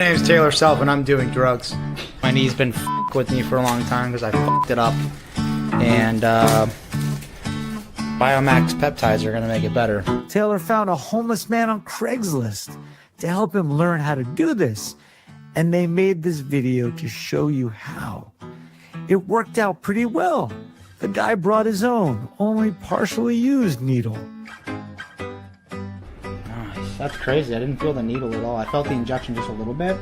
My name's Taylor Self, and I'm doing drugs. My knee's been with me for a long time because I fucked it up. And Biomax peptides are going to make it better. Taylor found a homeless man on Craigslist to help him learn how to do this. And they made this video to show you how. It worked out pretty well. The guy brought his own, only partially used needle. Nice. That's crazy. I didn't feel the needle at all. I felt the injection just a little bit.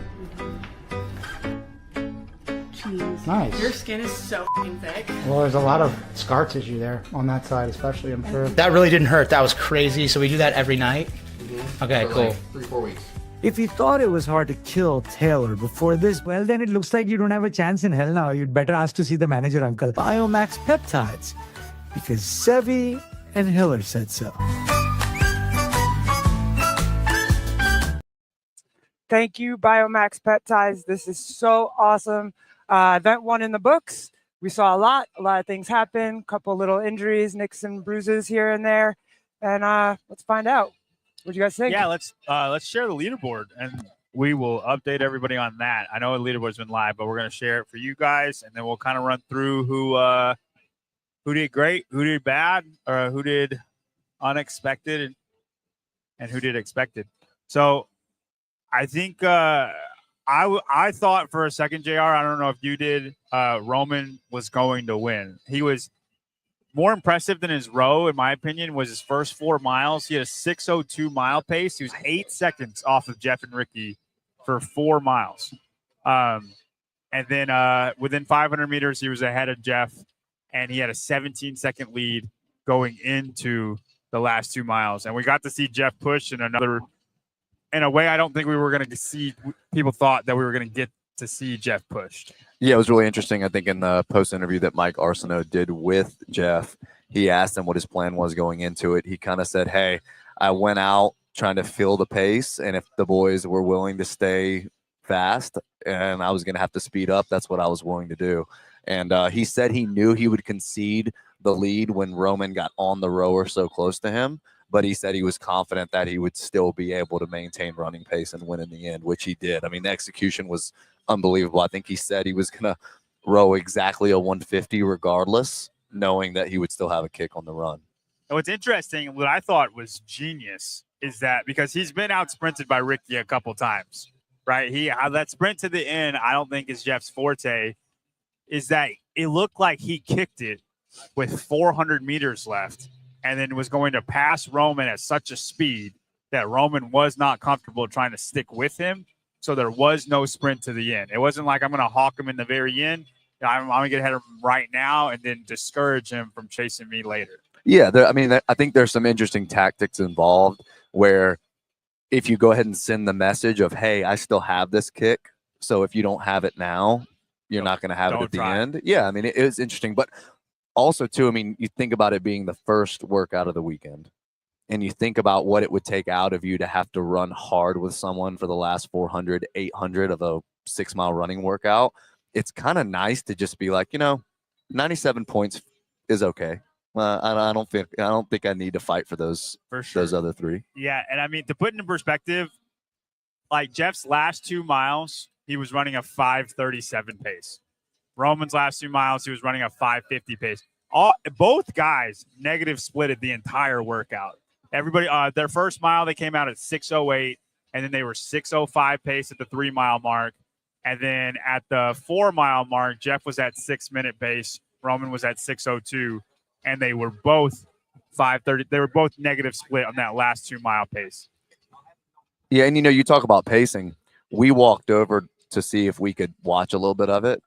Jeez. Nice. Your skin is so f***ing thick. Well, there's a lot of scar tissue there on that side, especially, I'm sure. That really didn't hurt. That was crazy. So we do that every night? Mm-hmm. Okay, for cool. Like 3-4 weeks. If you thought it was hard to kill Taylor before this, well, then it looks like you don't have a chance in hell now. You'd better ask to see the manager, uncle. Biomax peptides, because Sevi and Hiller said so. Thank you, Biomax Peptides. This is so awesome. Event 1 in the books. We saw a lot of things happen, couple little injuries, nicks and bruises here and there. And let's find out. What do you guys think? Yeah, let's share the leaderboard, and we will update everybody on that. I know the leaderboard's been live, but we're going to share it for you guys, and then we'll kind of run through who did great, who did bad, or who did unexpected, and who did expected. So I think I thought for a second, JR, I don't know if you did, Roman was going to win. He was more impressive than his row, in my opinion, was his first 4 miles. He had a 6:02 mile pace. He was 8 seconds off of Jeff and Ricky for 4 miles. And then within 500 meters, he was ahead of Jeff, and he had a 17-second lead going into the last 2 miles. And we got to see Jeff push in a way I don't think we were going to see. People thought that we were going to get to see Jeff pushed. Yeah, it was really interesting. I think in the post interview that Mike Arsenault did with Jeff, he asked him what his plan was going into it. He kind of said, hey, I went out trying to feel the pace, and if the boys were willing to stay fast and I was going to have to speed up, that's what I was willing to do. And he said he knew he would concede the lead when Roman got on the rower so close to him, but he said he was confident that he would still be able to maintain running pace and win in the end, which he did. I mean, the execution was unbelievable. I think he said he was going to row exactly a 150 regardless, knowing that he would still have a kick on the run. And what's interesting, what I thought was genius, is that because he's been out sprinted by Ricky a couple times, right? That sprint to the end, I don't think is Jeff's forte, is that it looked like he kicked it with 400 meters left and then was going to pass Roman at such a speed that Roman was not comfortable trying to stick with him. So there was no sprint to the end. It wasn't like I'm going to hawk him in the very end. I'm going to get ahead of him right now and then discourage him from chasing me later. Yeah, I think there's some interesting tactics involved where if you go ahead and send the message of, hey, I still have this kick, so if you don't have it now, you're not going to have it at the end. Yeah, I mean, it is interesting. But also, too, I mean, you think about it being the first workout of the weekend. And you think about what it would take out of you to have to run hard with someone for the last 400, 800 of a 6-mile running workout. It's kind of nice to just be like, 97 points is okay. I don't think I need to fight for those other 3. Yeah, and I mean, to put it in perspective, like Jeff's last 2 miles, he was running a 5:37 pace. Roman's last 2 miles, he was running a 5:50 pace. Both guys negative splitted the entire workout. Everybody, their first mile, they came out at 6:08, and then they were 6:05 pace at the 3-mile mark. And then at the 4-mile mark, Jeff was at 6-minute pace. Roman was at 6:02, and they were both 5:30. They were both negative split on that last 2-mile pace. Yeah, and you talk about pacing. We walked over to see if we could watch a little bit of it.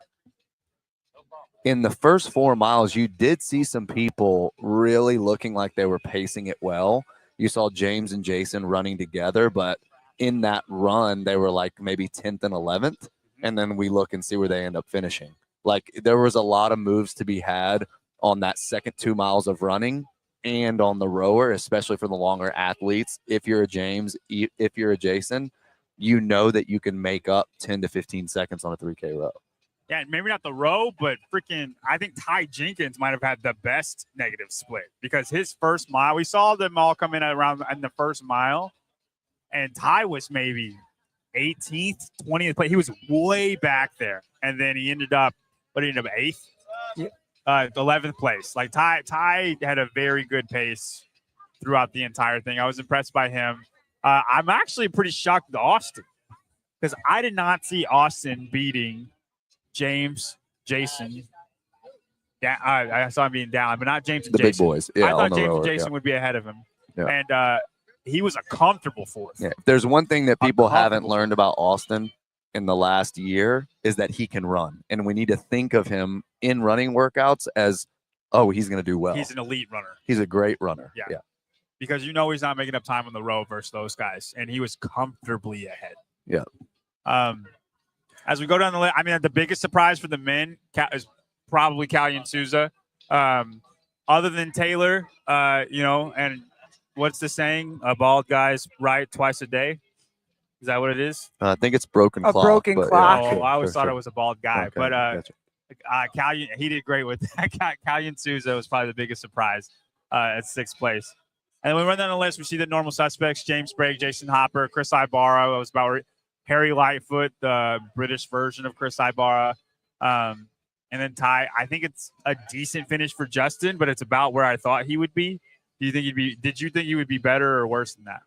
In the first 4 miles, you did see some people really looking like they were pacing it well. You saw James and Jason running together, but in that run, they were like maybe 10th and 11th. And then we look and see where they end up finishing. Like there was a lot of moves to be had on that second 2 miles of running and on the rower, especially for the longer athletes. If you're a James, if you're a Jason, you know that you can make up 10 to 15 seconds on a 3K row. Yeah, maybe not the row, but freaking, I think Ty Jenkins might have had the best negative split because his first mile, we saw them all come in around in the first mile, and Ty was maybe 18th, 20th place. He was way back there, and then he ended up 8th, 11th place. Like Ty had a very good pace throughout the entire thing. I was impressed by him. I'm actually pretty shocked with Austin because I did not see Austin beating James, Jason. I saw him being down, but not James and The Jason. big boys. Yeah, I on thought the James and road, Jason would be ahead of him. Yeah. And he was a comfortable fourth. Yeah. If there's one thing that people haven't Uncomfortable. learned about Austin in the last year is that he can run. And we need to think of him in running workouts as, oh, he's going to do well. He's an elite runner. He's a great runner. Yeah. Because he's not making up time on the road versus those guys. And he was comfortably ahead. Yeah. As we go down the list, I mean, the biggest surprise for the men is probably Callian Souza. Other than Taylor, and what's the saying? A bald guy's right twice a day. Is that what it is? I think it's broken A clock. broken but clock. I always thought it was a bald guy. Okay, But gotcha. Callian, he did great with that. Callian Souza was probably the biggest surprise at 6th place. And when we run down the list, we see the normal suspects: James Bragg, Jason Hopper, Chris Ibarra. It was about Harry Lightfoot, the British version of Chris Ibarra. And then Ty. I think it's a decent finish for Justin, but it's about where I thought he would be. Did you think he would be better or worse than that?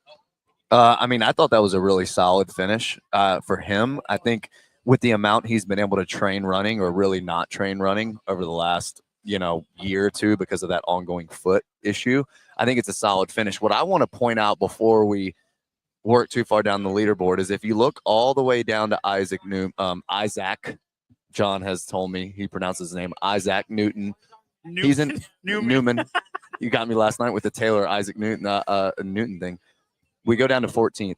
I mean, I thought that was a really solid finish for him. I think with the amount he's been able to train running or really not train running over the last, year or two because of that ongoing foot issue, I think it's a solid finish. What I want to point out before we work too far down the leaderboard is if you look all the way down to Isaac, John has told me he pronounces his name Isaac Newton. He's in Newman. You got me last night with the Taylor Isaac Newton Newton thing. We go down to 14th.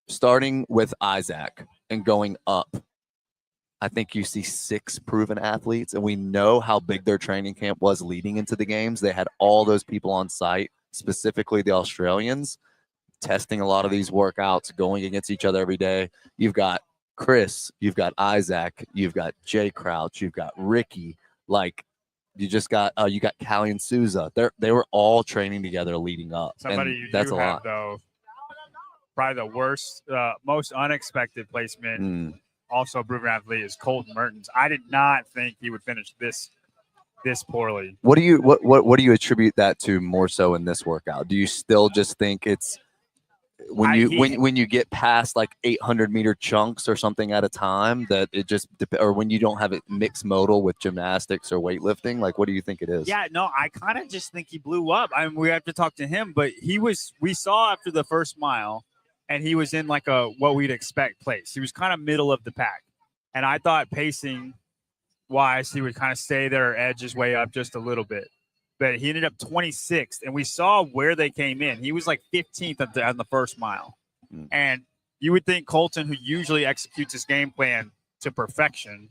Starting with Isaac and going up, I think you see 6 proven athletes, and we know how big their training camp was leading into the games. They had all those people on site, specifically the Australians, testing a lot of these workouts, going against each other every day. You've got Chris, you've got Isaac, you've got Jay Crouch, you've got Ricky, you just got you got Callian Souza. They were all training together leading up. Somebody and you that's do a have, lot. though, probably the worst, most unexpected placement, also proven athlete, is Colton Mertens. I did not think he would finish this poorly. What do you attribute that to more so in this workout? Do you still just think it's when you get past like 800-meter chunks or something at a time that it just or when you don't have it mixed modal with gymnastics or weightlifting? Like, what do you think it is? Yeah, no, I kind of just think he blew up. I mean, we have to talk to him, but we saw after the first mile, and he was in like what we'd expect place. He was kind of middle of the pack, and I thought pacing wise, he would kind of stay there, edge his way up just a little bit. But he ended up 26th, and we saw where they came in. He was like 15th on the first mile. And you would think Colton, who usually executes his game plan to perfection,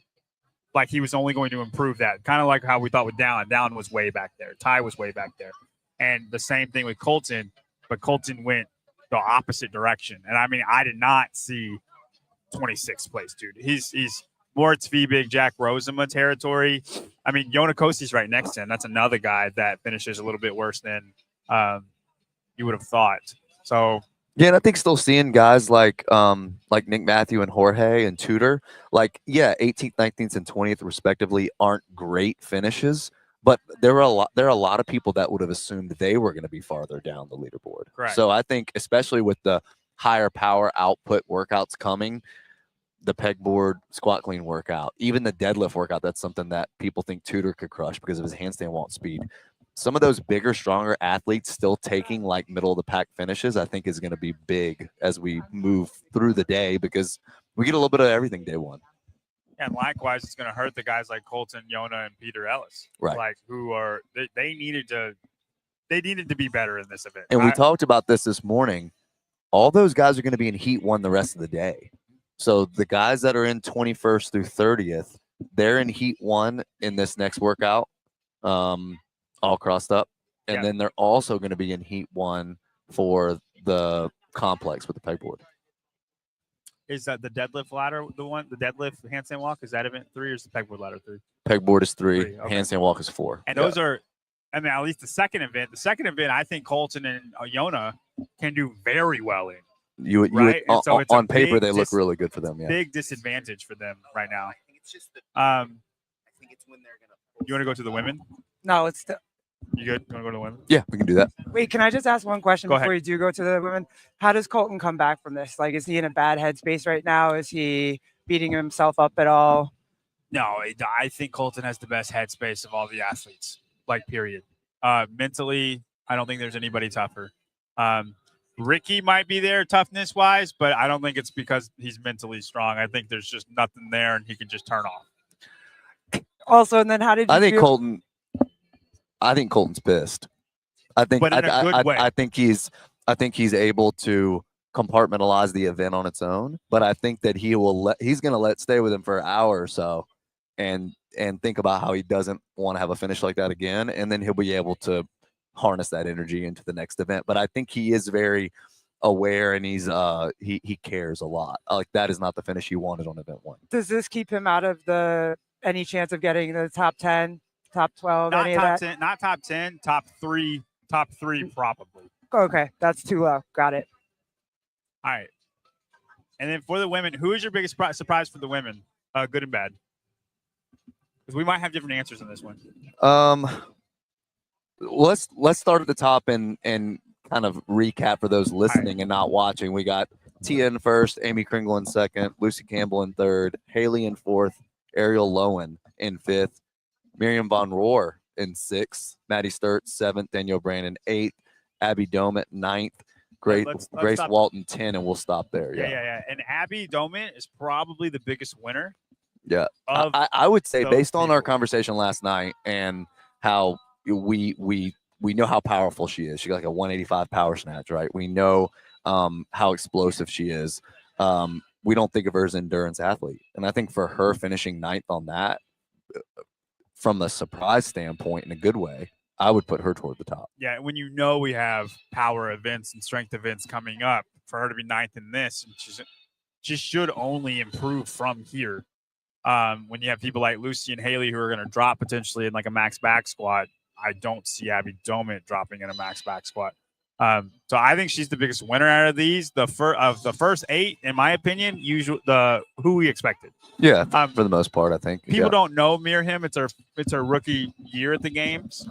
like he was only going to improve that. Kind of like how we thought with Dallin. Dallin was way back there. Ty was way back there. And the same thing with Colton, but Colton went the opposite direction. And I mean, I did not see 26th place, dude. He's Moritz Wiebig, Jack Rosema territory. I mean, Yona Kosi's right next to him. That's another guy that finishes a little bit worse than you would have thought. So yeah, and I think still seeing guys like Nick Matthew and Jorge and Tudor, 18th, 19th, and 20th respectively aren't great finishes, but there are a lot of people that would have assumed they were going to be farther down the leaderboard. Correct. So I think especially with the higher power output workouts coming, the pegboard squat clean workout, even the deadlift workout, that's something that people think Tudor could crush because of his handstand walk speed. Some of those bigger, stronger athletes still taking like middle of the pack finishes, I think is going to be big as we move through the day because we get a little bit of everything day one. And likewise, it's going to hurt the guys like Colton, Yona, and Peter Ellis, right? Like who are they needed to be better in this event. And we talked about this morning. All those guys are going to be in heat one the rest of the day. So the guys that are in 21st through 30th, they're in heat one in this next workout, all crossed up. And then they're also going to be in heat one for the complex with the pegboard. Is that the deadlift ladder the deadlift handstand walk? Is that event 3 or is the pegboard ladder 3? Pegboard is 3. Okay. Handstand walk is 4. And those are, I mean, at least the second event. The second event, I think Colton and Yona can do very well in. Right? And so it's a on paper big they look really good for them. Yeah. big disadvantage for them right now. You want to go to the women? No, it's You good? You want to go to the women? Yeah, we can do that. wait. Can I just ask one question Go before you do go to the women? How does Colton come back from this? Like, is he in a bad headspace right now? Is he beating himself up at all? No, I think Colton has the best headspace of all the athletes. Like, period. Mentally, I don't think there's anybody tougher. Ricky might be there toughness wise, but I don't think it's because he's mentally strong. I think there's just nothing there, and he can just turn off. Also, and then how did you I think feel? Colton's pissed. I think But in a good way. I think he's able to compartmentalize the event on its own, but I think that he's going to let stay with him for an hour or so and think about how he doesn't want to have a finish like that again, and then he'll be able to harness that energy into the next event. But I think he is very aware, and he cares a lot. Like, that is not the finish he wanted on event 1. Does this keep him out of any chance of getting the top 10, top 12, Not any of top that? 10, not top 10, top three probably. Okay, that's too low. Got it. All right. And then for the women, who is your biggest surprise for the women, good and bad? Because we might have different answers on this one. Let's start at the top and kind of recap for those listening and not watching. We got Tia in first, Amy Kringle in second, Lucy Campbell in third, Haley in fourth, Ariel Lohen in fifth, Miriam Von Rohr in sixth, Maddie Sturt seventh, Danielle Brandon eighth, Abby Domet ninth, Grace stop. Walton 10, and we'll stop there. Yeah. And Abby Domet is probably the biggest winner. Yeah. Of I would say, those based on our people. conversation last night and how we know how powerful she is. She got like a 185 power snatch, right? We know how explosive she is. We don't think of her as an endurance athlete. And I think for her finishing ninth on that, from a surprise standpoint, in a good way, I would put her toward the top. Yeah, when you know we have power events and strength events coming up, for her to be ninth in this, and she should only improve from here. When you have people like Lucy and Haley who are going to drop potentially in like a max back squat, I don't see Abby Domet dropping in a max back squat. So I think she's the biggest winner out of these. The first 8, in my opinion, who we expected. Yeah, for the most part, I think. People don't know Mirham. It's her rookie year at the games,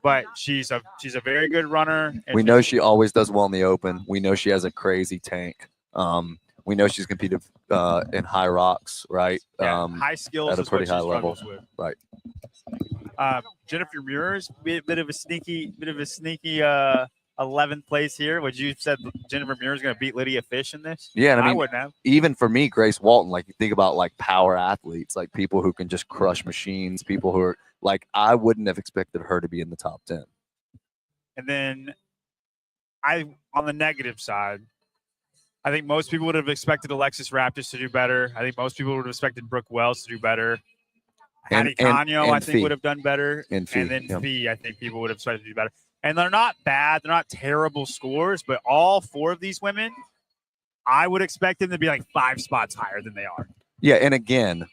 but she's a very good runner. And we know she always does well in the open. We know she has a crazy tank. We know she's competed in high rocks, right? Yeah, high skills at a is pretty what high she level, struggles with. right? Jennifer Muir's bit of a sneaky 11th place here. Would you have said Jennifer Muir is going to beat Lydia Fish in this? Yeah, and I mean, wouldn't have. Even for me, Grace Walton, like, you think about like power athletes, like people who can just crush machines, people who are like, I wouldn't have expected her to be in the top 10. And then on the negative side, I think most people would have expected Alexis Raptis to do better. I think most people would have expected Brooke Wells to do better. Hattie Canio, I think, would have done better. And then Fee, I think people would have expected to do better. And they're not bad. They're not terrible scores, but all 4 of these women, I would expect them to be like 5 spots higher than they are. Yeah, and again,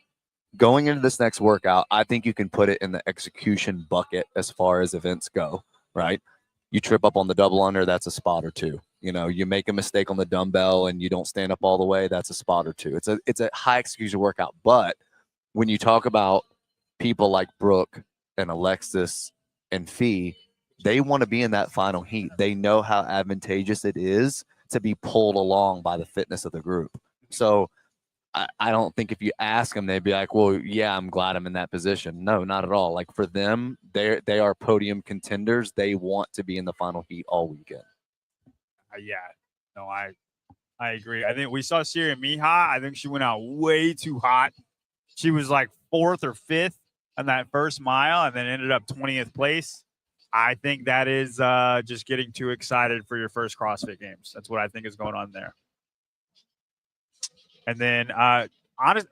going into this next workout, I think you can put it in the execution bucket as far as events go, right? You trip up on the double under, that's a spot or 2. You know, you make a mistake on the dumbbell and you don't stand up all the way, that's a spot or 2. It's a high execution workout. But when you talk about people like Brooke and Alexis and Fee, they want to be in that final heat. They know how advantageous it is to be pulled along by the fitness of the group. So I don't think if you ask them, they'd be like, well, yeah, I'm glad I'm in that position. No, not at all. Like, for them, they are podium contenders. They want to be in the final heat all weekend. I agree. I think we saw Syria Miha. I think she went out way too hot. She was like 4th or 5th on that first mile and then ended up 20th place. I think that is just getting too excited for your first CrossFit Games. That's what I think is going on there. And then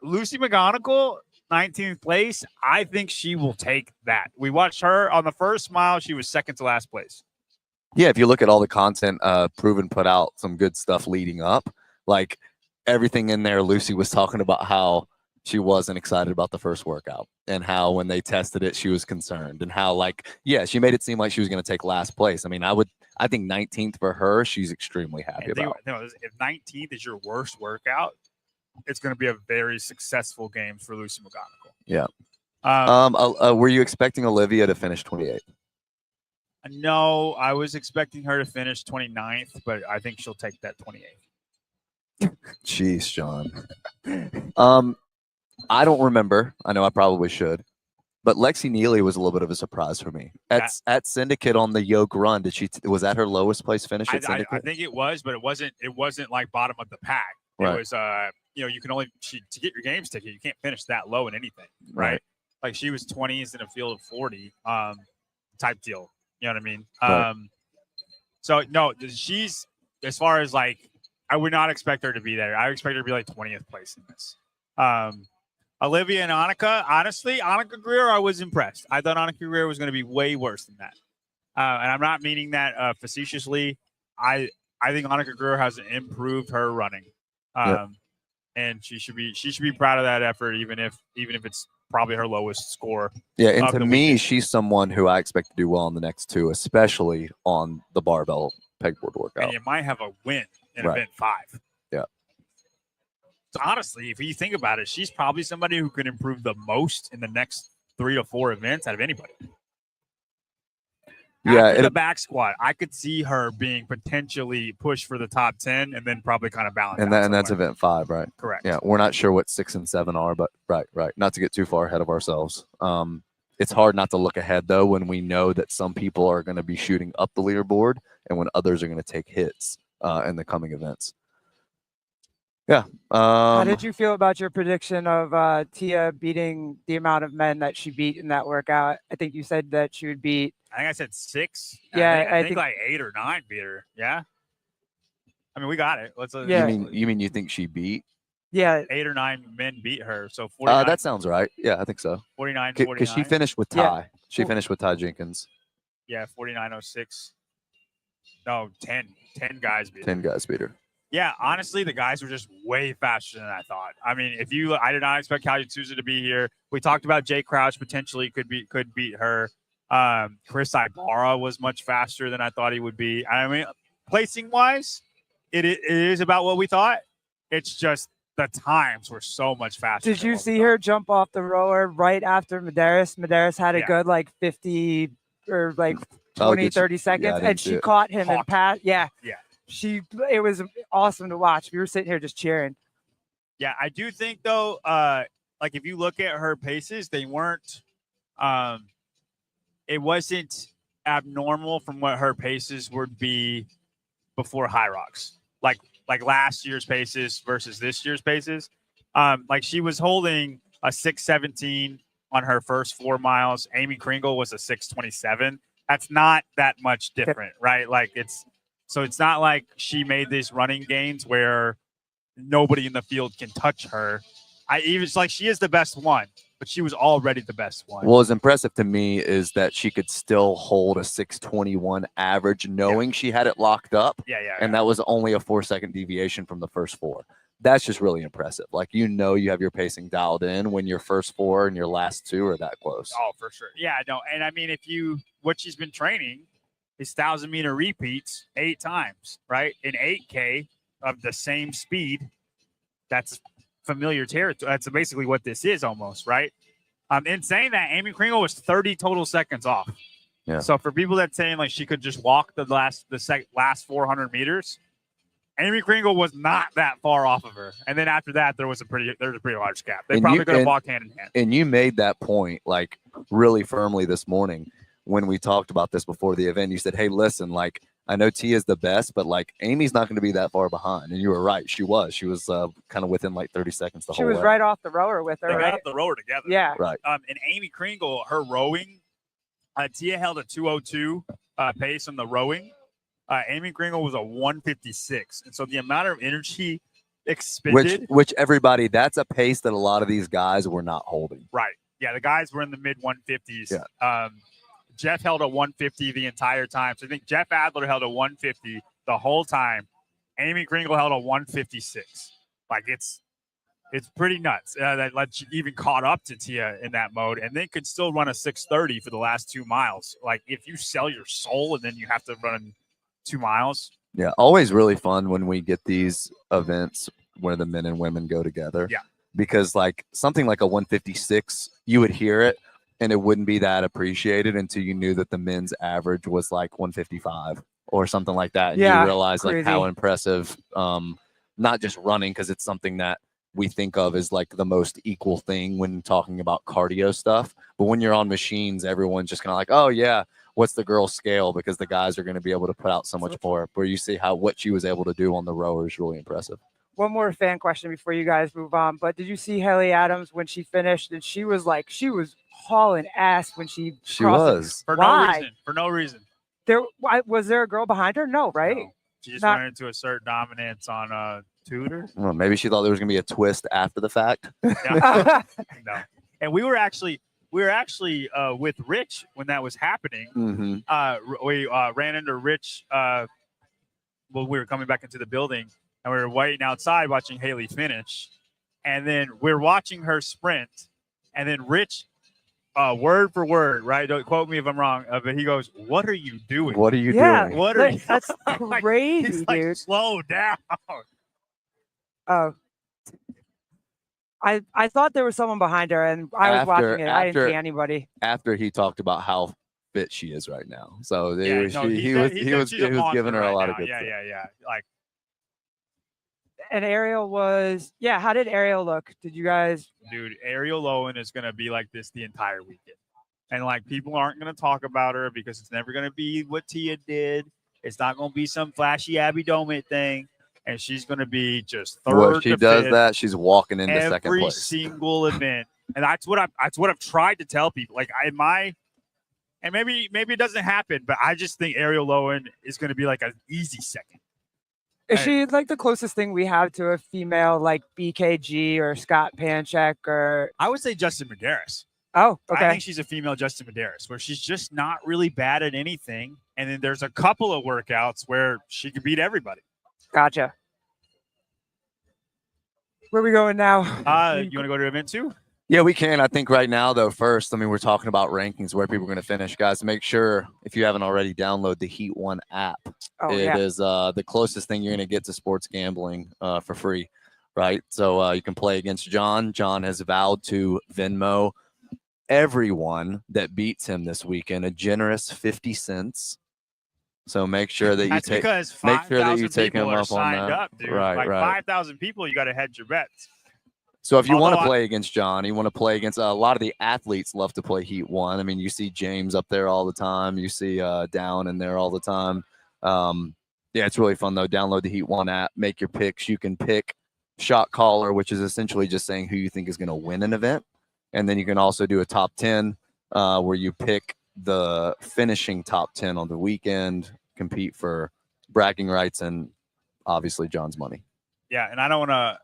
Lucy McGonigal, 19th place. I think she will take that. We watched her on the first mile. She was 2nd to last place. Yeah, if you look at all the content, Proven put out some good stuff leading up. Like, everything in there, Lucy was talking about how she wasn't excited about the first workout and how when they tested it, she was concerned, and how, like, yeah, she made it seem like she was going to take last place. I mean, I I think 19th for her, she's extremely happy And think, about. you know, if 19th is your worst workout, it's going to be a very successful game for Lucy McGonigal. Yeah. Um, Were you expecting Olivia to finish 28th? No, I was expecting her to finish 29th, but I think she'll take that 28th. Jeez, John. I don't remember. I know I probably should. But Lexi Neely was a little bit of a surprise for me. At Syndicate on the yoke run, was that her lowest place finish at Syndicate? I think it was, but it wasn't like bottom of the pack. Right. It was you can only to get your games ticket, you can't finish that low in anything, right? Like she was 20s in a field of 40 type deal. You know what I mean? Right. So no, she's, as far as like, I would not expect her to be there. I would expect her to be like 20th place in this. Olivia and Annika, honestly, Annika Greer, I was impressed. I thought Annika Greer was going to be way worse than that. And I'm not meaning that facetiously. I think Annika Greer has improved her running. And she should be proud of that effort, even if it's probably her lowest score. Yeah, and to me, weekend. she's someone who I expect to do well in the next two, especially on the barbell pegboard workout. And you might have a win in Right. event 5. Yeah. So honestly, if you think about it, she's probably somebody who could improve the most in the next 3 to 4 events out of anybody. Yeah, After the back squat, I could see her being potentially pushed for the top 10 and then probably kind of balance. and that's event 5, right? Correct. Yeah, we're not sure what 6 and 7 are, but right. Not to get too far ahead of ourselves. It's hard not to look ahead though when we know that some people are going to be shooting up the leaderboard and when others are going to take hits in the coming events. Yeah. How did you feel about your prediction of Tia beating the amount of men that she beat in that workout? I think you said that she would beat. I think I said 6. Yeah, I think like 8 or 9 beat her. Yeah. I mean, we got it. Let's. Yeah. You mean you think she beat? Yeah. 8 or 9 men beat her. So 49. That sounds right. Yeah, I think so. 49. Because she finished with Ty. Yeah. She finished with Ty Jenkins. Yeah, 49.06. No, 10 guys beat her. 10 guys beat her. Yeah, honestly, the guys were just way faster than I thought. I mean, I did not expect Callie Souza to be here. We talked about Jay Crouch potentially could beat her. Chris Ibarra was much faster than I thought he would be. I mean, placing wise, it is about what we thought. It's just the times were so much faster. Did you see her jump off the rower right after Medeiros? Medeiros had a good like 50 or like 20, 30 seconds, and she caught him and passed. Yeah. Yeah. It was awesome to watch. We were sitting here just cheering. Yeah, I do think though, like if you look at her paces, they weren't it wasn't abnormal from what her paces would be before High Rocks. Like last year's paces versus this year's paces. Like she was holding a 6:17 on her first 4 miles. Amy Kringle was a 6:27. That's not that much different, right? Like it's not like she made these running gains where nobody in the field can touch her. It's like she is the best one, but she was already the best one. What was impressive to me is that she could still hold a 6:21 average, knowing she had it locked up. Yeah. And that was only a 4-second deviation from the first 4. That's just really impressive. Like, you have your pacing dialed in when your first 4 and your last 2 are that close. Oh, for sure. Yeah, no. And I mean, what she's been training is 1,000-meter repeats 8 times, right? In 8K of the same speed. That's familiar territory. That's basically what this is almost, right? In saying that, Amy Kringle was 30 total seconds off. Yeah. So for people that saying like she could just walk the last 400 meters, Amy Kringle was not that far off of her. And then after that, there was a pretty large gap. They probably could have walked hand in hand. And you made that point like really firmly this morning when we talked about this before the event. You said, hey, listen, like, I know Tia's the best, but like Amy's not going to be that far behind. And you were right. She was kind of within like 30 seconds the whole way. She was right off the rower with her, They right? got up the rower together. Yeah. Right. And Amy Kringle, her rowing, Tia held a 2:02 pace on the rowing. Amy Kringle was a 1:56. And so the amount of energy expended. Which everybody, that's a pace that a lot of these guys were not holding. Right. Yeah, the guys were in the mid 150s. Yeah. Jeff held a 150 the entire time. So I think Jeff Adler held a 150 the whole time. Amy Kringle held a 156. Like it's pretty nuts that she even caught up to Tia in that mode, and then could still run a 6:30 for the last 2 miles. Like if you sell your soul and then you have to run 2 miles. Yeah, always really fun when we get these events where the men and women go together. Yeah. Because like something like a 156, you would hear it and it wouldn't be that appreciated until you knew that the men's average was like 155 or something like that. And Yeah, you realize like how crazy. impressive, not just running, because it's something that we think of as like the most equal thing when talking about cardio stuff. But when you're on machines, everyone's just kind of like, oh yeah, what's the girl scale? Because the guys are going to be able to put out so much more. Where you see how what she was able to do on the rower is really impressive. One more fan question before you guys move on. But did you see Haley Adams when she finished? And she was hauling ass when she She crossed it. was. For Why? no reason. For no reason. Was there a girl behind her? No, right? No. She just Not- went into assert dominance on Tudor. Well, maybe she thought there was going to be a twist after the fact. Yeah. No. And we were actually with Rich when that was happening. Mm-hmm. We ran into Rich. We were coming back into the building, and we were waiting outside watching Haley finish. And then we're watching her sprint, and then Rich, word for word, right? Don't quote me if I'm wrong, but he goes, "What are you doing? What are you Yeah. doing? What are you?" That's Like, crazy, he's like, dude. slow down. Oh. I thought there was someone behind her, and I was watching it. I didn't see anybody. After he talked about how fit she is right now, so Yeah, no, he was giving her a lot of good yeah, stuff. yeah. Like, And Ariel was, yeah. How did Ariel look? Did you guys? dude, Ariel Lohen is gonna be like this the entire weekend, and like people aren't gonna talk about her because it's never gonna be what Tia did. It's not gonna be some flashy Abby Domit thing, and she's gonna be just third. Well, if she to does fifth that, she's walking into second every place. single event, and that's what I've tried to tell people. Like and maybe it doesn't happen, but I just think Ariel Lohen is gonna be like an easy second. Is she like the closest thing we have to a female like BKG or Scott Panchek or? I would say Justin Medeiros. Oh, I okay. think she's a female Justin Medeiros, where she's just not really bad at anything. And then there's a couple of workouts where she could beat everybody. Gotcha. Where are we going now? You want to go to event 2? Yeah, we can. I think right now, though, first, I mean, we're talking about rankings, where people are going to finish. Guys, make sure, if you haven't already, download the Heat 1 app. Oh, It yeah. is the closest thing you're going to get to sports gambling for free, right? So you can play against John. John has vowed to Venmo everyone that beats him this weekend a generous 50 cents. So make sure that you That's take because make sure that 5,000 you take people him are up on signed that. up, dude. Right, like right. 5,000 people, you got to hedge your bets. So if you want to Although play against John, you want to play against a lot of the athletes love to play Heat 1. I mean, you see James up there all the time. You see Down in there all the time. Yeah, it's really fun, though. Download the Heat 1 app. Make your picks. You can pick shot caller, which is essentially just saying who you think is going to win an event. And then you can also do a top 10 where you pick the finishing top 10 on the weekend, compete for bragging rights and obviously John's money. Yeah, and I don't want to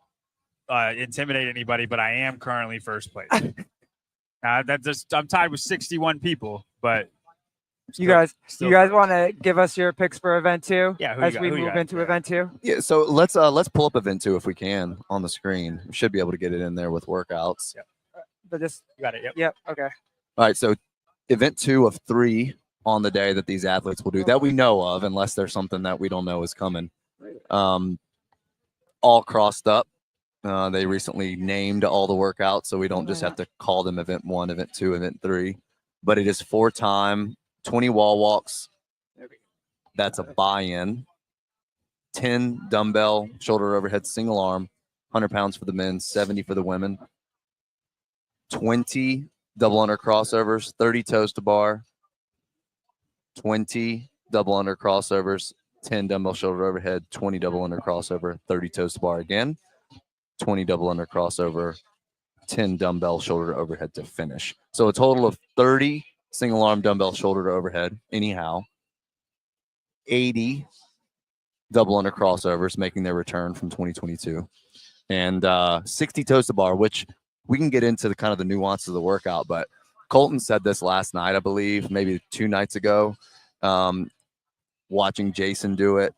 intimidate anybody, but I am currently first place. I'm tied with 61 people, but You guys still- want to give us your picks for event 2? Yeah, who you as got? we Who you move got? into Yeah. event 2. Yeah, so let's pull up event 2 if we can on the screen. We should be able to get it in there with workouts. Yep. But this, You got it. Yep. yep, okay. All right, so event 2 of 3 on the day that these athletes will do that we know of, unless there's something that we don't know is coming. All crossed up. They recently named all the workouts, so we don't just have to call them event 1, event 2, event 3. But it is 4-time, 20 wall walks. That's a buy-in. 10 dumbbell shoulder overhead single arm, 100 pounds for the men, 70 for the women. 20 double under crossovers, 30 toes to bar. 20 double under crossovers, 10 dumbbell shoulder overhead, 20 double under crossover, 30 toes to bar again. 20 double under crossover, 10 dumbbell shoulder to overhead to finish. So a total of 30 single arm dumbbell shoulder to overhead, anyhow. 80 double under crossovers making their return from 2022. And 60 toes to bar, which we can get into the kind of the nuances of the workout, but Colton said this last night, I believe, maybe 2 nights ago, watching Jason do it.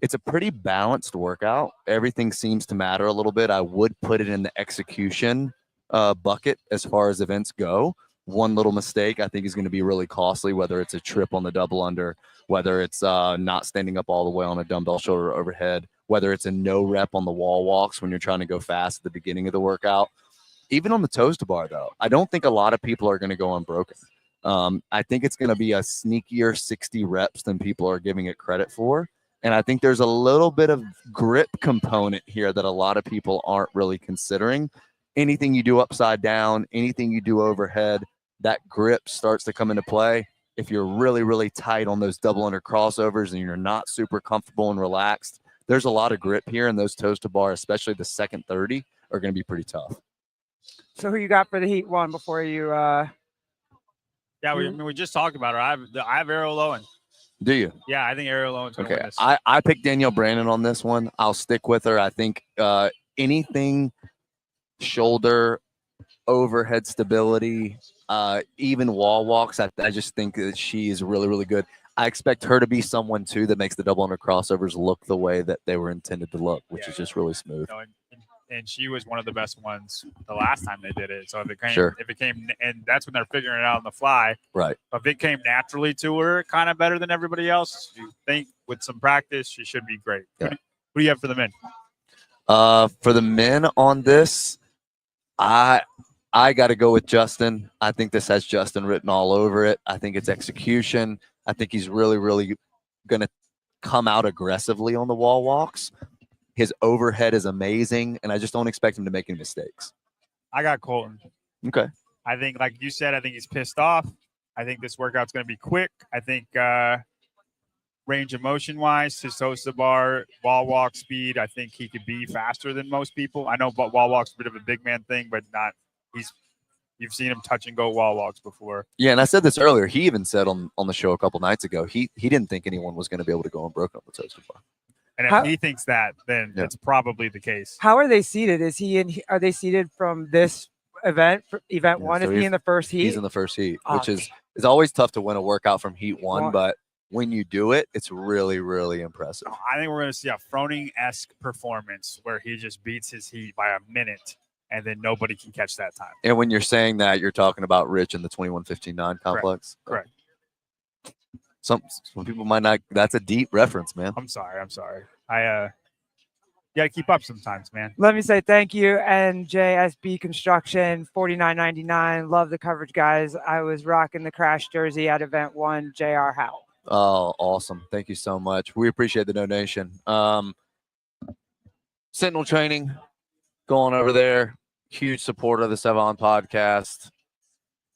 It's a pretty balanced workout. Everything seems to matter a little bit. I would put it in the execution bucket as far as events go, one little mistake, I think, is going to be really costly, whether it's a trip on the double under, whether it's not standing up all the way on a dumbbell shoulder overhead, whether it's a no rep on the wall walks when you're trying to go fast at the beginning of the workout. Even on the toes to bar, though, I don't think a lot of people are going to go unbroken. I think it's going to be a sneakier 60 reps than people are giving it credit for. And I think there's a little bit of grip component here that a lot of people aren't really considering. Anything you do upside down, anything you do overhead, that grip starts to come into play. If you're really, really tight on those double under crossovers and you're not super comfortable and relaxed, there's a lot of grip here, and those toes to bar, especially the second 30, are going to be pretty tough. So who you got for the Heat one before you? Yeah, we just talked about her. I have Ariel Lohen. Do you? Yeah, I think Ariel Lohen's going to win this. I picked Danielle Brandon on this one. I'll stick with her. I think anything shoulder, overhead stability, even wall walks, I just think that she is really, really good. I expect her to be someone, too, that makes the double under crossovers look the way that they were intended to look, which is just really smooth. And she was one of the best ones the last time they did it. So if it came, and that's when they're figuring it out on the fly. Right. If it came naturally to her, kind of better than everybody else, you think with some practice, she should be great. Yeah. Who do you have for the men? For the men on this, I got to go with Justin. I think this has Justin written all over it. I think it's execution. I think he's really, really going to come out aggressively on the wall walks. His overhead is amazing, and I just don't expect him to make any mistakes. I got Colton. Okay. I think, like you said, I think he's pissed off. I think this workout's going to be quick. I think range of motion-wise, his toes to bar, wall walk speed, I think he could be faster than most people. I know wall walk's a bit of a big man thing, but not – you've seen him touch and go wall walks before. Yeah, and I said this earlier. He even said on the show a couple nights ago, he didn't think anyone was going to be able to go unbroken on the toes to bar. And if he thinks that, then it's probably the case. How are they seated? Is he in? Are they seated from this event one? So is he in the first heat? He's in the first heat, which is always tough to win a workout from heat one, but when you do it, it's really, really impressive. I think we're going to see a Froning-esque performance where he just beats his heat by a minute, and then nobody can catch that time. And when you're saying that, you're talking about Rich in the 21:59 complex. Correct. Some people might not. That's a deep reference, man. I'm sorry. I you gotta keep up sometimes, man. Let me say thank you, NJSB Construction, $49.99. Love the coverage, guys. I was rocking the Crash jersey at event one. J.R. Howell. Oh, awesome! Thank you so much. We appreciate the donation. Sentinel Training, going over there. Huge supporter of the Sevon podcast.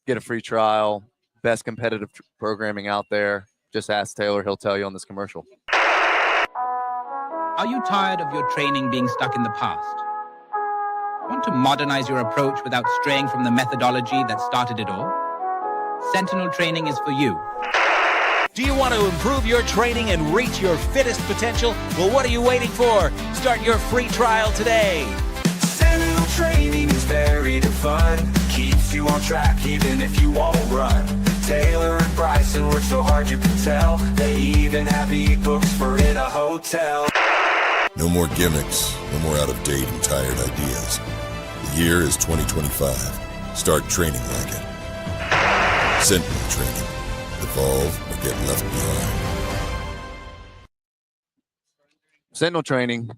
Get a free trial. Best competitive programming out there. Just ask Taylor. He'll tell you on this commercial. Are you tired of your training being stuck in the past? Want to modernize your approach without straying from the methodology that started it all? Sentinel Training is for you. Do you want to improve your training and reach your fittest potential? Well, what are you waiting for? Start your free trial today. Sentinel Training is varied and fun. Keeps you on track even if you won't run. Taylor and Bryson work so hard you can tell. They even have e-books for in a hotel. No more gimmicks, no more out-of-date and tired ideas. The year is 2025. Start training like it. Sentinel Training. Evolve or get left behind. Sentinel Training.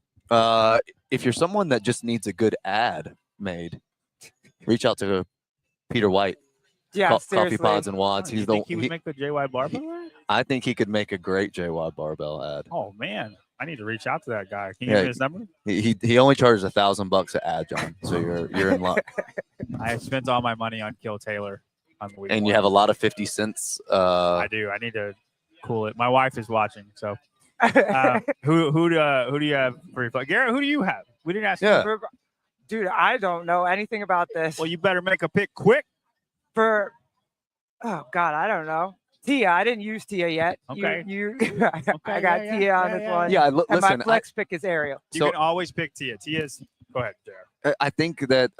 If you're someone that just needs a good ad made, reach out to Peter White. Yeah, Coffee Pods and Wads. He would make the JY barbell ad? I think he could make a great JY barbell ad. Oh man, I need to reach out to that guy. Can you give me his number? He only charges $1,000 an ad, John. So you're in luck. I spent all my money on Kill Taylor on the weekend. And you have a lot of 50 cents. I do. I need to cool it. My wife is watching, so who do you have for your play? Garrett, who do you have? We didn't ask you. Dude, I don't know anything about this. Well, you better make a pick quick. Oh God, I don't know. Tia, I didn't use Tia yet. Okay. I got Tia on this one. Yeah, and listen. my flex pick is Ariel. You can always pick Tia. Tia's. Go ahead, Jared. I think that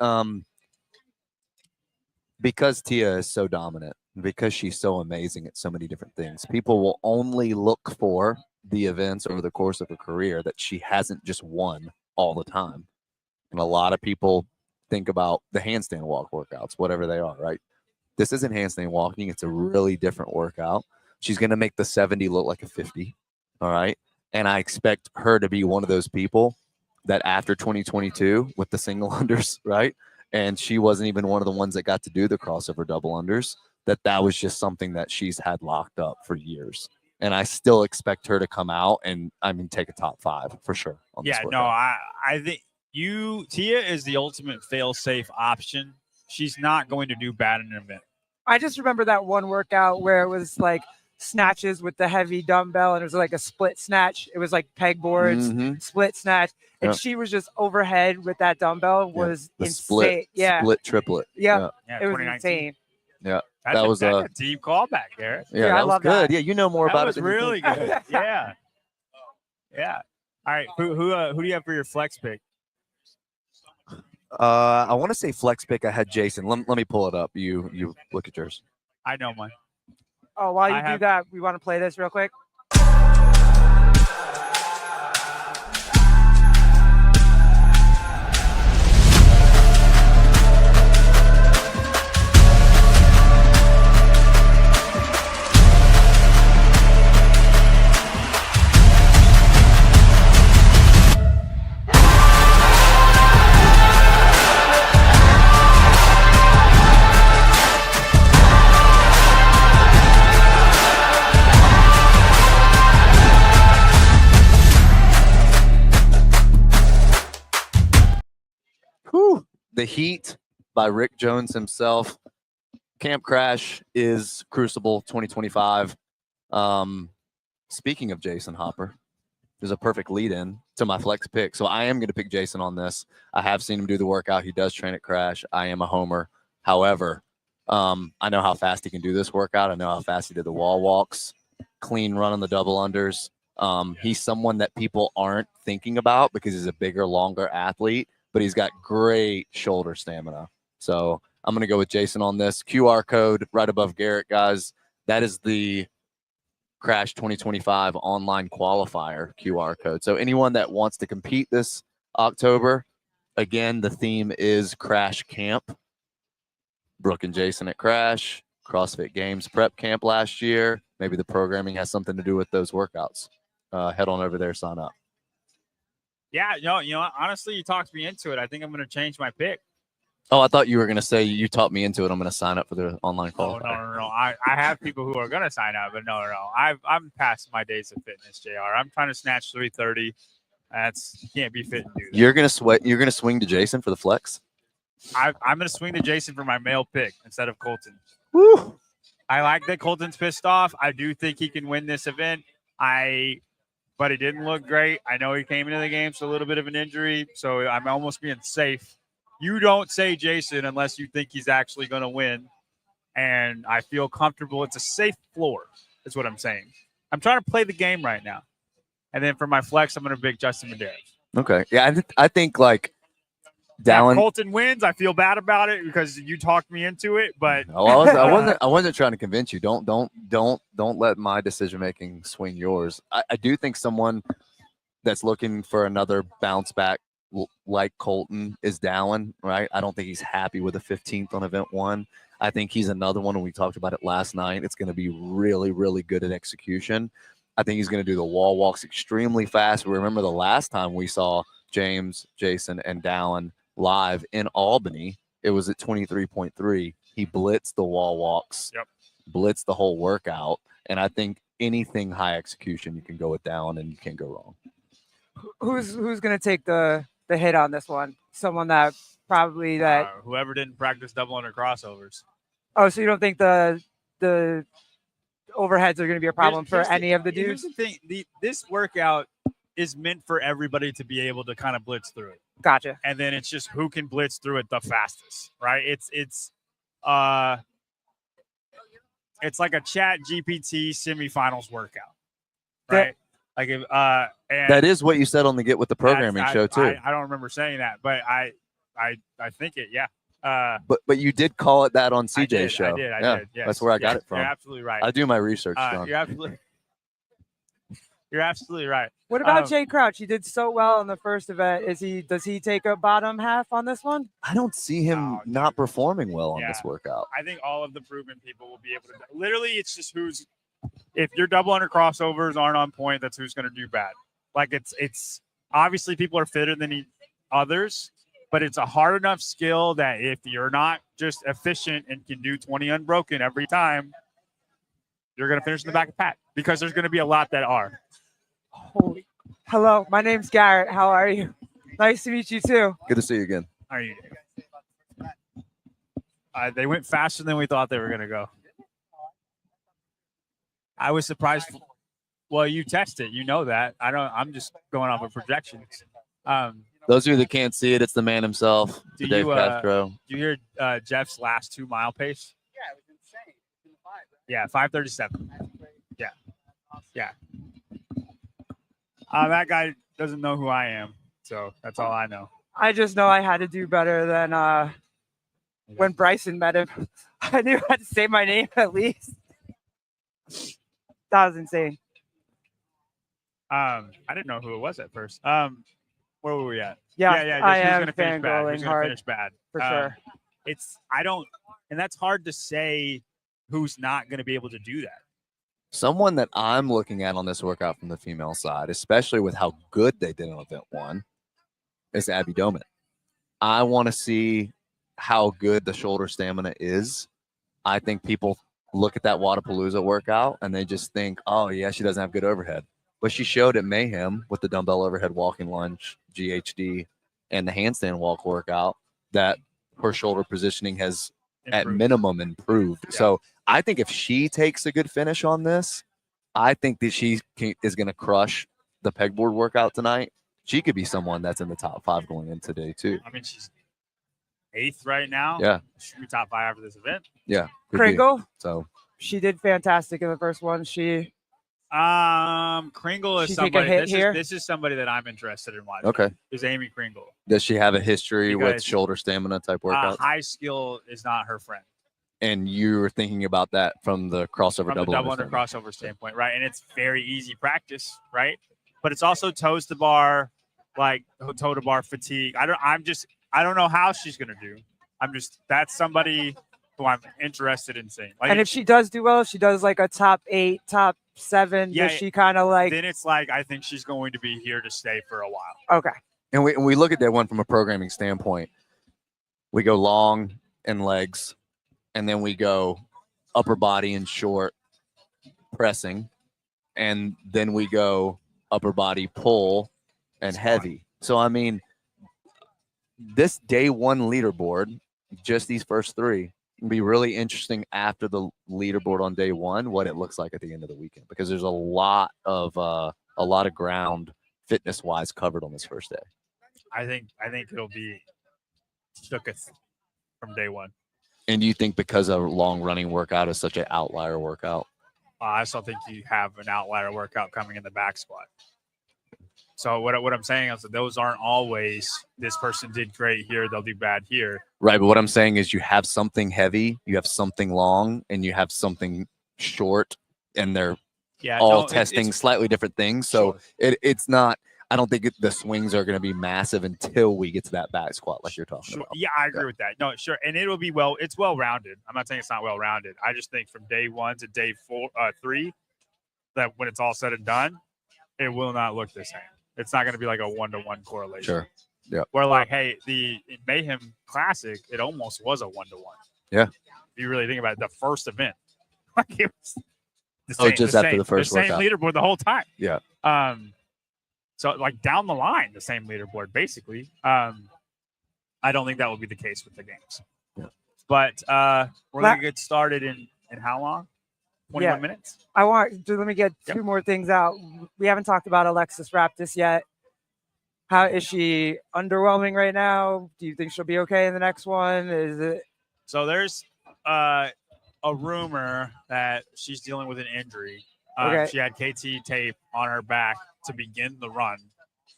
because Tia is so dominant, because she's so amazing at so many different things, people will only look for the events over the course of her career that she hasn't just won all the time. And a lot of people think about the handstand walk workouts, whatever they are, right? This isn't handstand walking. It's a really different workout. She's going to make the 70 look like a 50. All right. And I expect her to be one of those people that after 2022 with the single unders, right? And she wasn't even one of the ones that got to do the crossover double unders, that was just something that she's had locked up for years. And I still expect her to come out and, take a top 5 for sure. Yeah, no, I think Tia is the ultimate fail-safe option. She's not going to do bad in an event. I just remember that one workout where it was like snatches with the heavy dumbbell, and it was like a split snatch. It was like pegboards, split snatch, and she was just overhead with that dumbbell. Was the insane. split triplet. Yeah, it was insane. Yeah, that's a deep callback, Garrett. Yeah, that I was love good. that. Yeah, you know more about it. That was really good. Yeah. All right, who do you have for your flex pick? I want to say flex pick. I had Jason. Let me pull it up. You look at yours. I know mine. Oh, while you do that, we want to play this real quick. The Heat by Rick Jones himself. Camp Crash is Crucible 2025. Speaking of Jason Hopper, there's a perfect lead-in to my flex pick. So I am going to pick Jason on this. I have seen him do the workout. He does train at Crash. I am a homer. However, I know how fast he can do this workout. I know how fast he did the wall walks, clean run on the double unders. He's someone that people aren't thinking about because he's a bigger, longer athlete, but he's got great shoulder stamina. So I'm going to go with Jason on this. QR code right above Garrett, guys. That is the Crash 2025 online qualifier QR code. So anyone that wants to compete this October, again, the theme is Crash Camp. Brooke and Jason at Crash, CrossFit Games prep camp last year. Maybe the programming has something to do with those workouts. Head on over there, sign up. Yeah, honestly, you talked me into it. I think I'm going to change my pick. Oh, I thought you were going to say you talked me into it. I'm going to sign up for the online call. Oh, no. I have people who are going to sign up, but no. I'm past my days of fitness, JR. I'm trying to snatch 330. You can't be fit and do that. You're going to swing to Jason for the flex? I'm going to swing to Jason for my male pick instead of Colton. Woo! I like that Colton's pissed off. I do think he can win this event. But he didn't look great. I know he came into the game with a little bit of an injury, so I'm almost being safe. You don't say Jason unless you think he's actually going to win, and I feel comfortable. It's a safe floor is what I'm saying. I'm trying to play the game right now. And then for my flex, I'm going to pick Justin Medeiros. Okay. Yeah, I think like Dallin. If Colton wins, I feel bad about it because you talked me into it. But I wasn't trying to convince you. Don't let my decision making swing yours. I do think someone that's looking for another bounce back like Colton is Dallin, right? I don't think he's happy with the 15th on event 1. I think he's another one, and we talked about it last night. It's going to be really, really good at execution. I think he's going to do the wall walks extremely fast. Remember the last time we saw James, Jason, and Dallin live in Albany, it was at 23.3. He blitzed the wall walks, blitzed the whole workout, and I think anything high execution, you can go with Dallin, and you can't go wrong. Who's going to take the hit on this one? Someone that probably whoever didn't practice double under crossovers. Oh, so you don't think the overheads are going to be a problem for any of the dudes? Here's the thing: this workout is meant for everybody to be able to kind of blitz through it. Gotcha. And then it's just who can blitz through it the fastest, right? It's like a Chat GPT semifinals workout, right? Like if and that is what you said on the Get With the Programming show too. I don't remember saying that, but I think it, yeah. But you did call it that on CJ's show. I did. Yes. That's where I got it from. You're absolutely right. I do my research. You're absolutely. You're absolutely right. What about Jay Crouch? He did so well in the first event. Does he take a bottom half on this one? I don't see him not performing well on this workout. I think all of the proven people will be able to. Literally, it's just who's. If your double under crossovers aren't on point, that's who's going to do bad. Like it's obviously people are fitter than others, but it's a hard enough skill that if you're not just efficient and can do 20 unbroken every time, you're going to finish in the back of Pat because there's going to be a lot that are. Holy. Hello, my name's Garrett. How are you? Nice to meet you too. Good to see you again. How are you? They went faster than we thought they were going to go. I was surprised. Well, you test it. You know that. I'm just going off of projections. Those of you that can't see it, it's the man himself, Do Dave Castro. you hear Jeff's last 2 mile pace? Yeah, it was insane. Yeah, 5:37. Yeah. Yeah. That guy doesn't know who I am, so that's all I know. I just know I had to do better than when Bryson met him. I knew I had to say my name at least. That was insane. I didn't know who it was at first. Where were we at? Yeah, I who's am gonna finish bad? Who's fangirling gonna hard finish bad? for sure. And that's hard to say who's not going to be able to do that. Someone that I'm looking at on this workout from the female side, especially with how good they did on event 1, is Abby Doman. I want to see how good the shoulder stamina is. I think people look at that Wodapalooza workout and they just think, oh, yeah, she doesn't have good overhead. But she showed at Mayhem with the dumbbell overhead walking lunge, GHD, and the handstand walk workout that her shoulder positioning has at minimum improved. Yeah. So I think if she takes a good finish on this, I think that she is going to crush the pegboard workout tonight. She could be someone that's in the top 5 going into day 2. I mean, she's 8th right now. Yeah. She should be top 5 after this event. Yeah. Kringle. So she did fantastic in the first one. Kringle is somebody. This is somebody that I'm interested in watching. Okay. Is Amy Kringle. Does she have a history with shoulder stamina type workouts? High skill is not her friend. And you were thinking about that from the crossover double under crossover standpoint, right? And it's very easy practice, right? But it's also toes to bar, like toe to bar fatigue. I don't know how she's gonna do. That's somebody who I'm interested in seeing. Like, and if she does do well, if she does like a top 8, top 7, does she kind of like? Then it's like I think she's going to be here to stay for a while. Okay. And we look at that one from a programming standpoint. We go long and legs, and then we go upper body and short pressing, and then we go upper body pull and heavy. So I mean, this day 1 leaderboard, just these first 3, will be really interesting after the leaderboard on day 1, what it looks like at the end of the weekend, because there's a lot of ground fitness wise covered on this first day. I think it'll be shooketh from day 1. And do you think because a long running workout is such an outlier workout? I still think you have an outlier workout coming in the back squat. So what I'm saying is that those aren't always this person did great here, they'll do bad here. Right, but what I'm saying is you have something heavy, you have something long, and you have something short, and they're all testing slightly different things. So it's not. I don't think the swings are going to be massive until we get to that back squat, like you're talking about. Yeah, I agree with that. No, sure, and it'll be it's well rounded. I'm not saying it's not well rounded. I just think from day 1 to day 3, that when it's all said and done, it will not look the same. It's not going to be like a 1-to-1 correlation. Sure. Yeah. Where like, hey, the Mayhem Classic, it almost was a 1-to-1. Yeah. If you really think about it, the first event, like it was the same, just after the first same workout. leaderboard the whole time. Yeah. So like down the line, the same leaderboard basically. I don't think that will be the case with the games. Yeah. But we're going to get started in how long? 21 minutes. Let me get 2 more things out. We haven't talked about Alexis Raptis yet. How is she underwhelming right now? Do you think she'll be okay in the next one? Is it? So there's a rumor that she's dealing with an injury. Okay. She had KT tape on her back to begin the run.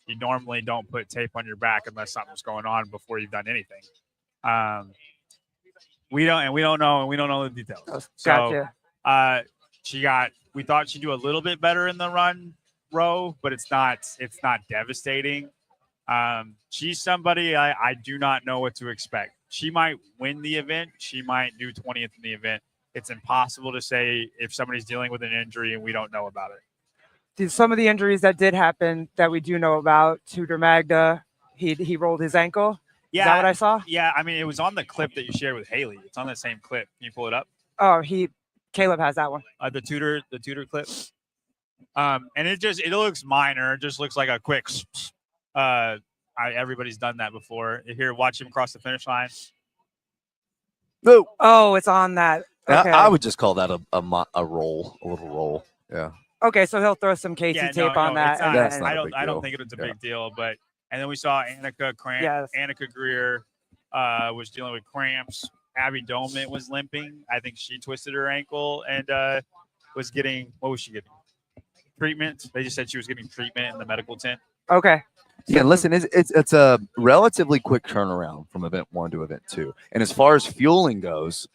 You normally don't put tape on your back unless something's going on before you've done anything. We don't know the details. Gotcha. We thought she'd do a little bit better in the run row, but it's not devastating. She's somebody I do not know what to expect. She might win the event. She might do 20th in the event. It's impossible to say if somebody's dealing with an injury and we don't know about it. Some of the injuries that did happen that we do know about, Tudor Magda, he rolled his ankle. Yeah, Is that what I saw? Yeah, I mean, it was on the clip that you shared with Haley. It's on the same clip. Can you pull it up? Oh, Caleb has that one. The Tudor clip. And it looks minor. It just looks like a quick. Everybody's done that before. Here, watch him cross the finish line. No. Oh, it's on that. Okay. I would just call that a roll, a little roll. Yeah. Okay, so he'll throw some KC tape on that. That's not I don't think it's a big deal, but and then we saw Annika Annika Greer was dealing with cramps. Abby Dolman was limping. I think she twisted her ankle and was getting, what was she getting? Treatment. They just said she was getting treatment in the medical tent. Okay. Yeah, listen, it's a relatively quick turnaround from event 1 to event 2. And as far as fueling goes,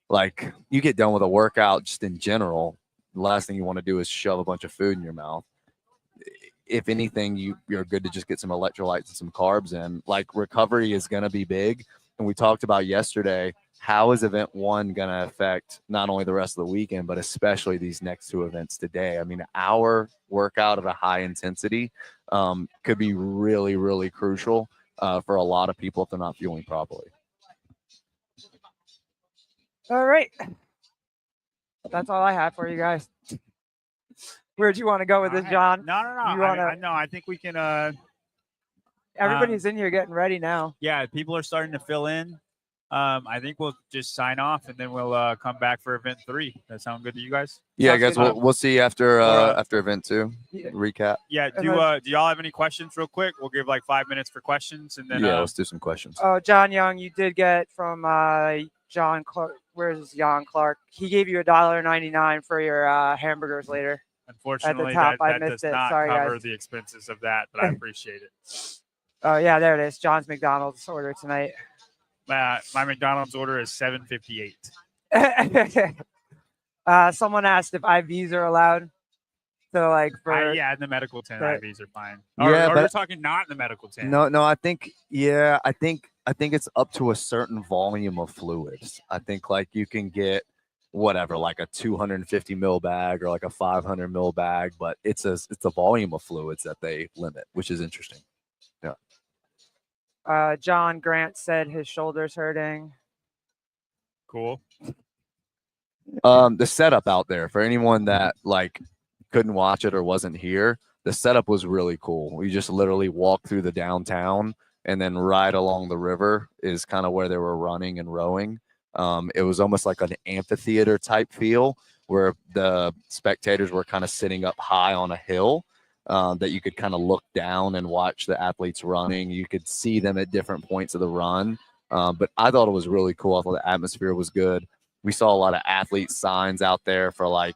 like you get done with a workout just in general, the last thing you want to do is shove a bunch of food in your mouth. If anything, you're good to just get some electrolytes and some carbs in. Like recovery is going to be big. And we talked about yesterday, how is event 1 going to affect not only the rest of the weekend, but especially these next 2 events today? I mean, our workout at a high intensity could be really, really crucial for a lot of people if they're not fueling properly. All right. That's all I have for you guys. Where'd you want to go with this, John? No. I think we can. Everybody's in here getting ready now. Yeah, people are starting to fill in. I think we'll just sign off and then we'll come back for event 3. That sound good to you guys? Yeah, I guess we'll see after event 2. Yeah. Recap. Yeah. Do y'all have any questions real quick? We'll give like 5 minutes for questions and then let's do some questions. Oh, John Young, you did get from John Clark. Where's John Clark? He gave you $1.99 for your hamburgers later. Unfortunately, at the top. that I missed does it. not Sorry, cover guys. the expenses of that, but I appreciate it. Oh yeah, there it is. John's McDonald's order tonight. My McDonald's order is $7.58. Someone asked if IVs are allowed. So like for in the medical tent, IVs are fine. Yeah, or but you're talking not in the medical tent. No, I think it's up to a certain volume of fluids. I think like you can get whatever, like a 250 mil bag or like a 500 mil bag, but it's a volume of fluids that they limit, which is interesting. Yeah. John Grant said his shoulder's hurting. Cool. The setup out there for anyone that like couldn't watch it or wasn't here, the setup was really cool. We just literally walked through the downtown and then right along the river is kind of where they were running and rowing. It was almost like an amphitheater type feel where the spectators were kind of sitting up high on a hill that you could kind of look down and watch the athletes running. You could see them at different points of the run. But I thought it was really cool. I thought the atmosphere was good. We saw a lot of athlete signs out there for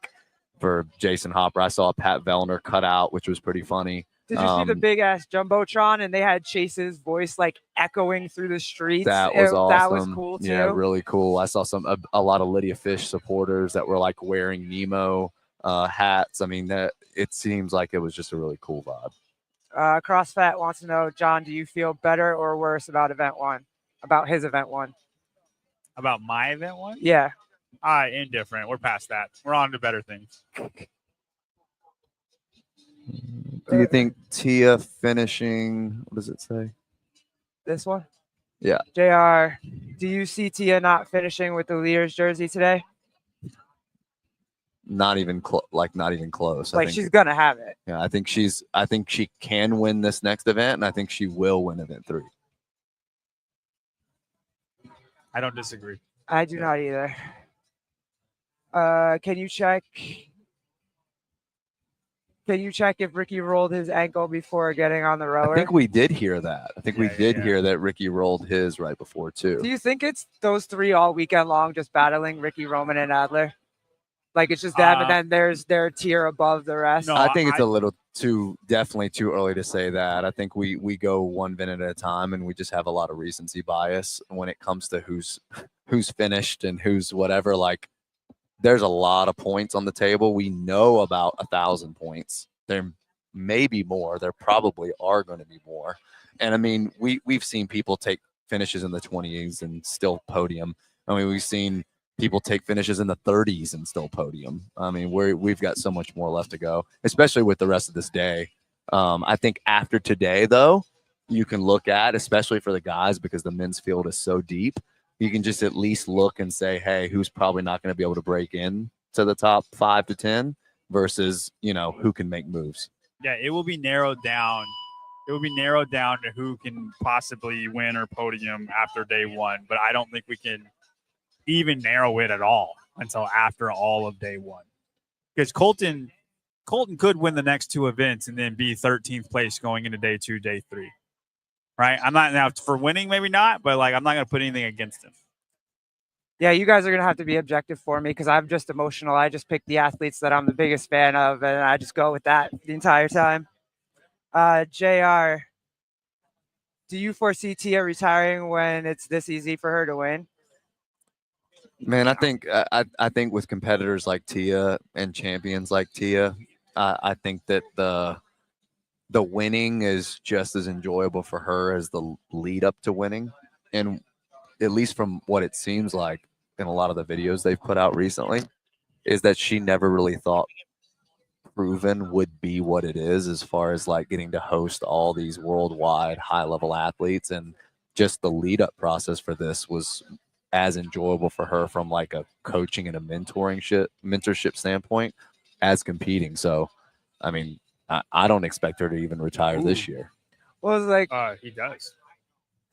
Jason Hopper. I saw a Pat Vellner cutout, which was pretty funny. Did you see the big ass jumbotron and they had Chase's voice like echoing through the streets? That was awesome. That was cool too. Yeah, really cool. I saw a lot of Lydia Fish supporters that were like wearing Nemo hats. I mean, it seems like it was just a really cool vibe. CrossFit wants to know, John, do you feel better or worse about event 1? About his event 1? About my event 1? Yeah. Indifferent. We're past that. We're on to better things. Do you think Tia finishing? What does it say? This one? Yeah. JR, do you see Tia not finishing with the leaders jersey today? Not even close. Not even close. Like she's gonna have it. Yeah, I think she can win this next event, and I think she will win event 3. I don't disagree. I do not either. Can you check if Ricky rolled his ankle before getting on the rower? I think we did hear that. Hear that Ricky rolled his right before too. Do you think it's those 3 all weekend long just battling Ricky, Roman, and Adler? Like it's just them, and then there's their tier above the rest? No, I think it's a little definitely too early to say that. I think we go one event at a time, and we just have a lot of recency bias when it comes to who's finished and who's whatever. Like, there's a lot of points on the table. We know about 1,000 points. There maybe more. There probably are going to be more. And I mean, we've seen people take finishes in the 20s and still podium. I mean, we've seen people take finishes in the 30s and still podium. I mean, we've got so much more left to go, especially with the rest of this day. I think after today, though, you can look at, especially for the guys, because the men's field is so deep, you can just at least look and say, hey, who's probably not going to be able to break in to the top 5 to 10 versus, you know, who can make moves. Yeah, it will be narrowed down. It will be narrowed down to who can possibly win or podium after day one. But I don't think we can even narrow it at all until after all of day one. Because Colton could win the next 2 events and then be 13th place going into day 2, day 3. Right? I'm not now for winning, maybe not, but like I'm not going to put anything against him. Yeah, you guys are going to have to be objective for me because I'm just emotional. I just pick the athletes that I'm the biggest fan of, and I just go with that the entire time. JR, do you foresee Tia retiring when it's this easy for her to win? Man, I think with competitors like Tia and champions like Tia, I think that the winning is just as enjoyable for her as the lead up to winning. And at least from what it seems like in a lot of the videos they've put out recently, is that she never really thought Proven would be what it is as far as like getting to host all these worldwide high level athletes. And just the lead up process for this was as enjoyable for her from like a coaching and a mentorship standpoint as competing. So, I mean, I don't expect her to even retire this year. Well, it's like, He does.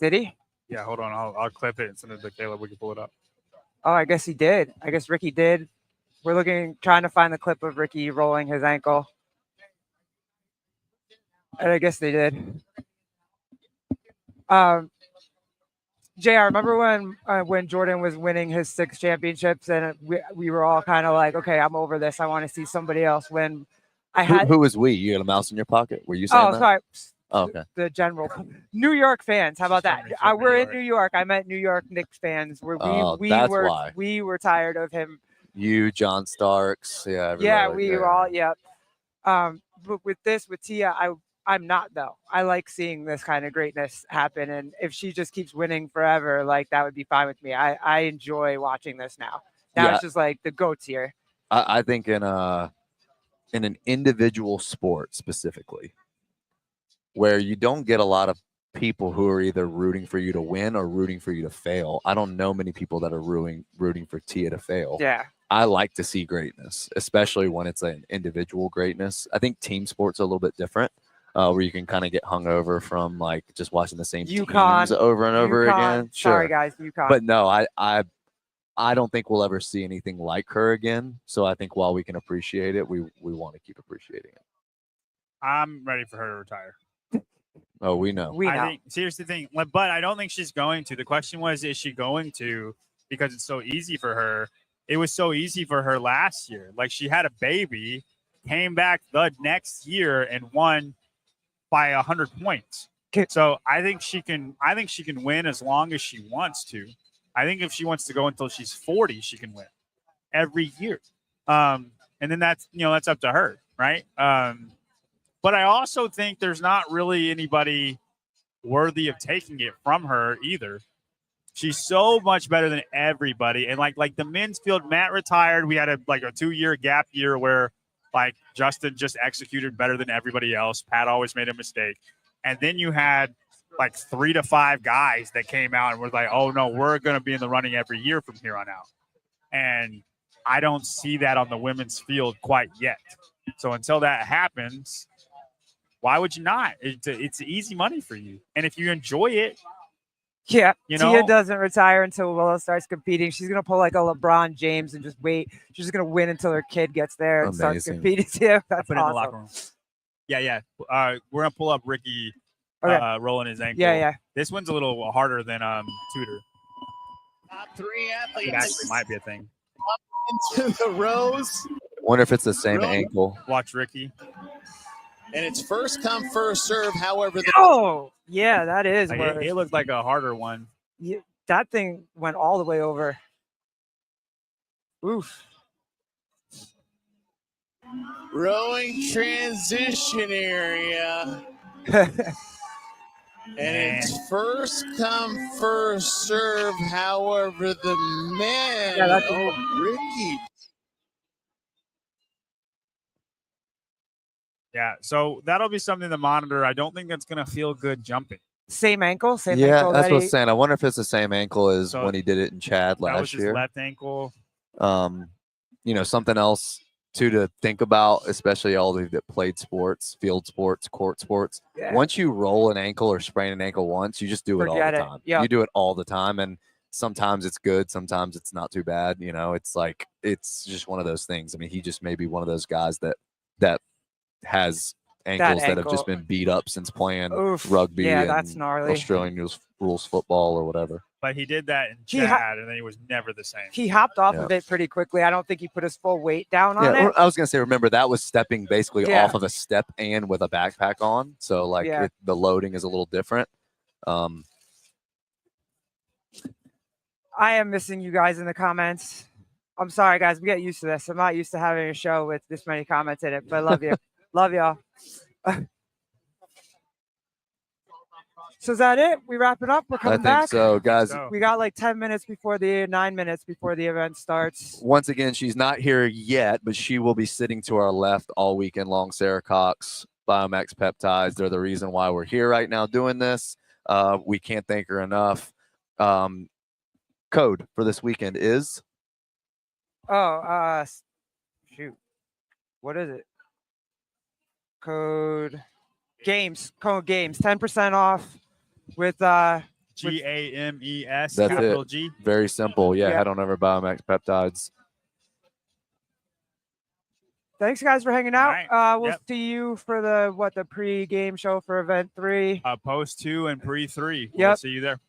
did he? Yeah, hold on. I'll clip it and send it to Caleb. We can pull it up. Oh, I guess he did. I guess Ricky did. We're trying to find the clip of Ricky rolling his ankle. And I guess they did. JR, remember when Jordan was winning his 6 championships and we were all kind of like, okay, I'm over this. I want to see somebody else win. Who was we? You got a mouse in your pocket? Were you saying that? Sorry. Oh, okay. The general New York fans. How about that? We're in New York. I met New York Knicks fans. We were tired of him. You, John Starks, We were all but with Tia, I'm not though. I like seeing this kind of greatness happen, and if she just keeps winning forever, like that would be fine with me. I enjoy watching this now. It's just like the GOATs here. I think in an individual sport specifically, where you don't get a lot of people who are either rooting for you to win or rooting for you to fail. I don't know many people that are rooting for Tia to fail. Yeah. I like to see greatness, especially when it's an individual greatness. I think team sports are a little bit different, where you can kind of get hung over from like just watching the same teams over and over again. Sure. Sorry, guys, UConn. But no, I don't think we'll ever see anything like her again. So I think while we can appreciate it, we want to keep appreciating it. I'm ready for her to retire. Oh, we know. I think, here's the thing, but I don't think she's going to. The question was, is she going to? Because it's so easy for her. It was so easy for her last year. Like she had a baby, came back the next year and won by 100 points. So I think she can win as long as she wants to. I think if she wants to go until she's 40, she can win every year. And then that's up to her, right? But I also think there's not really anybody worthy of taking it from her either. She's so much better than everybody. And like the men's field, Matt retired. We had a 2-year gap year where like Justin just executed better than everybody else. Pat always made a mistake. And then you had like 3 to 5 guys that came out and were like, oh no, we're going to be in the running every year from here on out. And I don't see that on the women's field quite yet. So until that happens, why would you not? It's easy money for you. And if you enjoy it, Tia doesn't retire until Willow starts competing. She's going to pull like a LeBron James and just wait. She's just going to win until her kid gets there and starts competing. Yeah, that's put it in the locker room. Yeah. We're going to pull up Ricky rolling his ankle. Yeah. This one's a little harder than Tudor. Top 3 athletes. It actually might be a thing. Into the rows. Wonder if it's the same ankle. Watch Ricky. And it's first come, first serve. However, yeah, that is. It looked like a harder one. Yeah, that thing went all the way over. Oof. rowing transition area. And it's first come, first serve. However, the men. Yeah, that's Ricky. Yeah, so that'll be something to monitor. I don't think that's going to feel good jumping. Same ankle. Same Yeah, ankle. that's that what I was he- saying. I wonder if it's the same ankle as So when he did it in Chad That was last his year. left ankle. Something else too to think about, especially all of you that played sports, field sports, court sports. Yeah. Once you roll an ankle or sprain an ankle once, you just do it all Forget the it. time. Yep. You do it all the time, and sometimes it's good, sometimes it's not too bad. It's like it's just one of those things. I mean, he just may be one of those guys that has ankles that have just ankle. been beat up since playing Oof. rugby Yeah, and that's gnarly. Australian rules football or whatever. But he did that in He Chad, and then he was never the same. He hopped off Yeah. of it pretty quickly. I don't think he put his full weight down on Yeah, it. I was gonna say, remember that was stepping basically Yeah. off of a step and with a backpack on, so like Yeah. the loading is a little different. I am missing you guys in the comments. I'm sorry, guys. We get used to this. I'm not used to having a show with this many comments in it, but I love you. Love y'all. So is that it? We wrap it up? We're I coming think back? so, guys. So, We got like 9 minutes before the event starts. Once again, she's not here yet, but she will be sitting to our left all weekend long. Sarah Cox, Biomax Peptides. They're the reason why we're here right now doing this. We can't thank her enough. Code for this weekend is Shoot. What is it? Code games. 10% off with GAMES, That's capital it. G. very simple. Yeah, Yeah. head on over to Biomax Peptides. Thanks guys for hanging out. All right. We'll Yep. see you for the pre-game show for event 3. Post 2 and pre 3. We'll Yep. see you there.